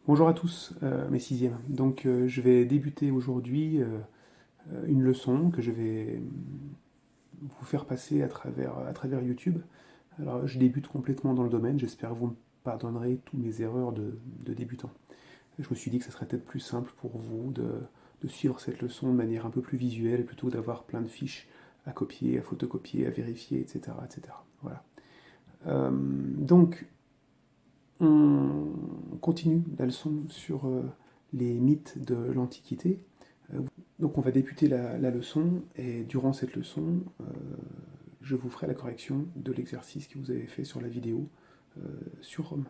Bonjour à tous, mes sixièmes. Je vais débuter aujourd'hui une leçon que je vais vous faire passer à travers YouTube. Alors, je débute complètement dans le domaine, j'espère que vous me pardonnerez toutes mes erreurs de débutant. Je me suis dit que ce serait peut-être plus simple pour vous de suivre cette leçon de manière un peu plus visuelle plutôt que d'avoir plein de fiches à copier, à photocopier, à vérifier, etc. etc. Voilà. Donc, on continue la leçon sur les mythes de l'Antiquité. Donc on va débuter la leçon et durant cette leçon, je vous ferai la correction de l'exercice que vous avez fait sur la vidéo sur Rome.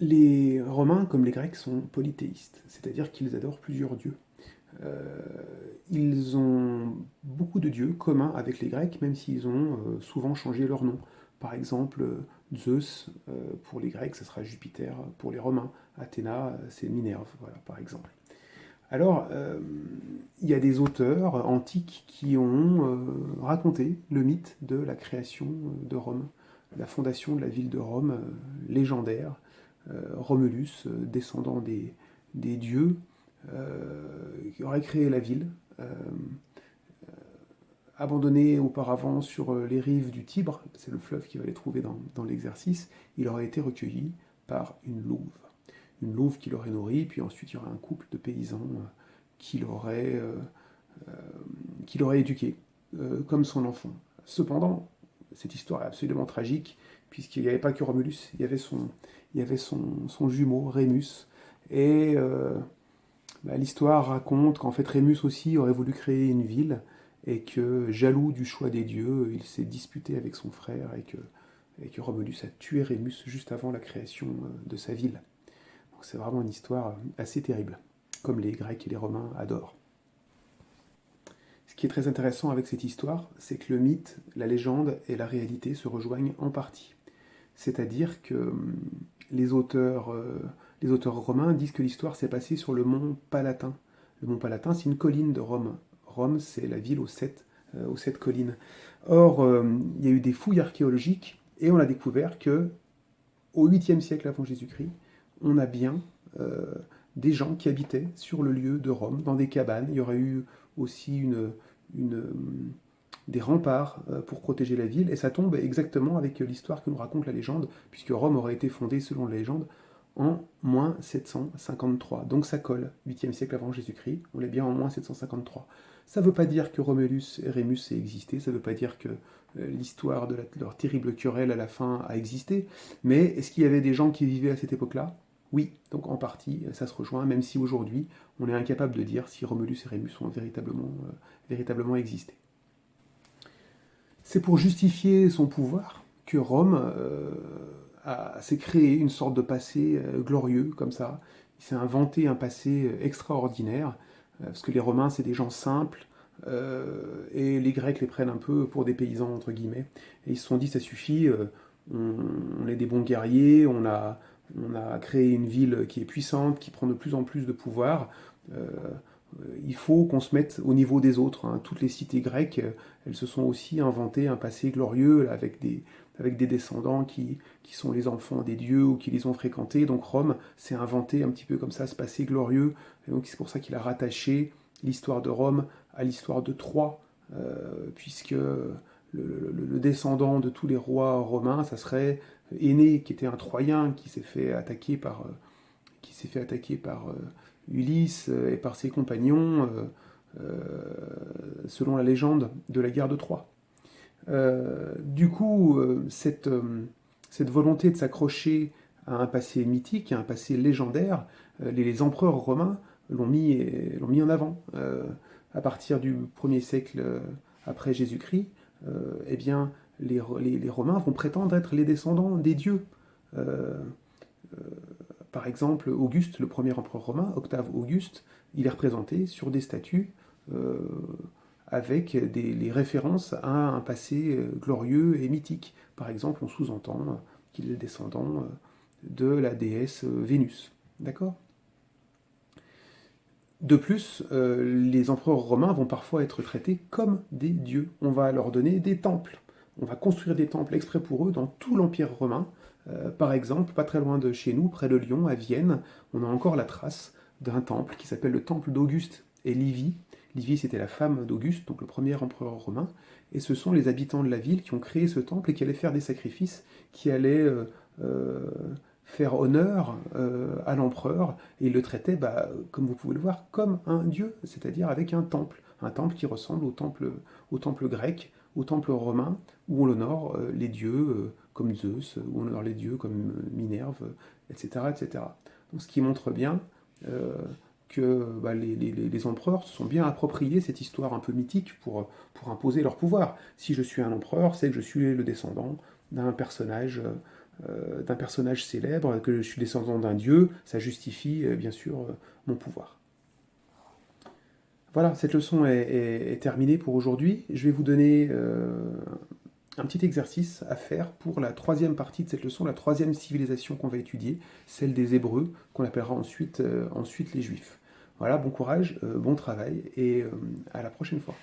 Les Romains, comme les Grecs, sont polythéistes, c'est-à-dire qu'ils adorent plusieurs dieux. Euh, Ils ont beaucoup de dieux communs avec les Grecs, même s'ils ont souvent changé leur nom. Par exemple, Zeus, pour les Grecs, ce sera Jupiter, pour les Romains, Athéna, c'est Minerve, voilà, par exemple. Alors, il y a des auteurs antiques qui ont raconté le mythe de la création de Rome, la fondation de la ville de Rome, légendaire, Romulus, descendant des dieux, qui aurait créé la ville, abandonné auparavant sur les rives du Tibre, c'est le fleuve qui va les trouver dans l'exercice, il aurait été recueilli par une louve. Une louve qui l'aurait nourri, puis ensuite il y aurait un couple de paysans qui l'aurait éduqué comme son enfant. Cependant, cette histoire est absolument tragique, puisqu'il n'y avait pas que Romulus, il y avait son jumeau, Rémus, et l'histoire raconte qu'en fait Rémus aussi aurait voulu créer une ville, et que, jaloux du choix des dieux, il s'est disputé avec son frère, et que Romulus a tué Rémus juste avant la création de sa ville. Donc c'est vraiment une histoire assez terrible, comme les Grecs et les Romains adorent. Ce qui est très intéressant avec cette histoire, c'est que le mythe, la légende et la réalité se rejoignent en partie. C'est-à-dire que les auteurs, euh, les auteurs romains disent que l'histoire s'est passée sur le mont Palatin. Le mont Palatin, c'est une colline de Rome. Rome, c'est la ville aux sept collines. Or, il y a eu des fouilles archéologiques et on a découvert que au 8e siècle avant Jésus-Christ, on a bien euh, des gens qui habitaient sur le lieu de Rome, dans des cabanes. Il y aurait eu aussi une, des remparts pour protéger la ville, et ça tombe exactement avec l'histoire que nous raconte la légende, puisque Rome aurait été fondée, selon la légende, en moins 753. Donc ça colle, 8e siècle avant Jésus-Christ, on est bien en moins 753. Ça ne veut pas dire que Romulus et Rémus aient existé, ça ne veut pas dire que l'histoire de leur terrible querelle à la fin a existé, mais est-ce qu'il y avait des gens qui vivaient à cette époque-là? Oui, donc en partie, ça se rejoint, même si aujourd'hui, on est incapable de dire si Romulus et Rémus ont véritablement existé. C'est pour justifier son pouvoir que Rome s'est créé une sorte de passé glorieux, comme ça. Il s'est inventé un passé extraordinaire, parce que les Romains, c'est des gens simples, et les Grecs les prennent un peu pour des paysans, entre guillemets. Et ils se sont dit, ça suffit, on est des bons guerriers, on a créé une ville qui est puissante, qui prend de plus en plus de pouvoir. Il faut qu'on se mette au niveau des autres, hein. Toutes les cités grecques, elles se sont aussi inventées un passé glorieux là, avec des descendants qui sont les enfants des dieux ou qui les ont fréquentés. Donc Rome s'est inventé un petit peu comme ça ce passé glorieux. Et donc c'est pour ça qu'il a rattaché l'histoire de Rome à l'histoire de Troie, puisque le descendant de tous les rois romains, ça serait Énée, qui était un Troyen, qui s'est fait attaquer par Ulysse et par ses compagnons, selon la légende de la guerre de Troie. Du coup, cette volonté de s'accrocher à un passé mythique, à un passé légendaire, les empereurs romains l'ont mis en avant. À partir du 1er siècle après Jésus-Christ, eh bien, les Romains vont prétendre être les descendants des dieux. Euh, Par exemple, Auguste, le premier empereur romain, Octave Auguste, il est représenté sur des statues euh, avec les références à un passé glorieux et mythique. Par exemple, on sous-entend qu'il est le descendant de la déesse Vénus. D'accord? De plus, les empereurs romains vont parfois être traités comme des dieux. On va leur donner des temples. On va construire des temples exprès pour eux dans tout l'Empire romain, Par exemple, pas très loin de chez nous, près de Lyon, à Vienne, on a encore la trace d'un temple qui s'appelle le temple d'Auguste et Livie. Livie, c'était la femme d'Auguste, donc le premier empereur romain, et ce sont les habitants de la ville qui ont créé ce temple et qui allaient faire des sacrifices, qui allaient euh, faire honneur à l'empereur, et ils le traitaient, comme vous pouvez le voir, comme un dieu, c'est-à-dire avec un temple qui ressemble au temple grec, au temple romain, où on honore les dieux comme Zeus, où on honore les dieux comme Minerve, etc., etc. Donc, ce qui montre bien euh, que les empereurs se sont bien appropriés cette histoire un peu mythique pour imposer leur pouvoir. Si je suis un empereur, c'est que je suis le descendant d'un personnage célèbre, que je suis descendant d'un dieu, ça justifie bien sûr mon pouvoir. Voilà, cette leçon est terminée pour aujourd'hui. Je vais vous donner un petit exercice à faire pour la troisième partie de cette leçon, la troisième civilisation qu'on va étudier, celle des Hébreux, qu'on appellera ensuite les Juifs. Voilà, bon courage, bon travail et à la prochaine fois.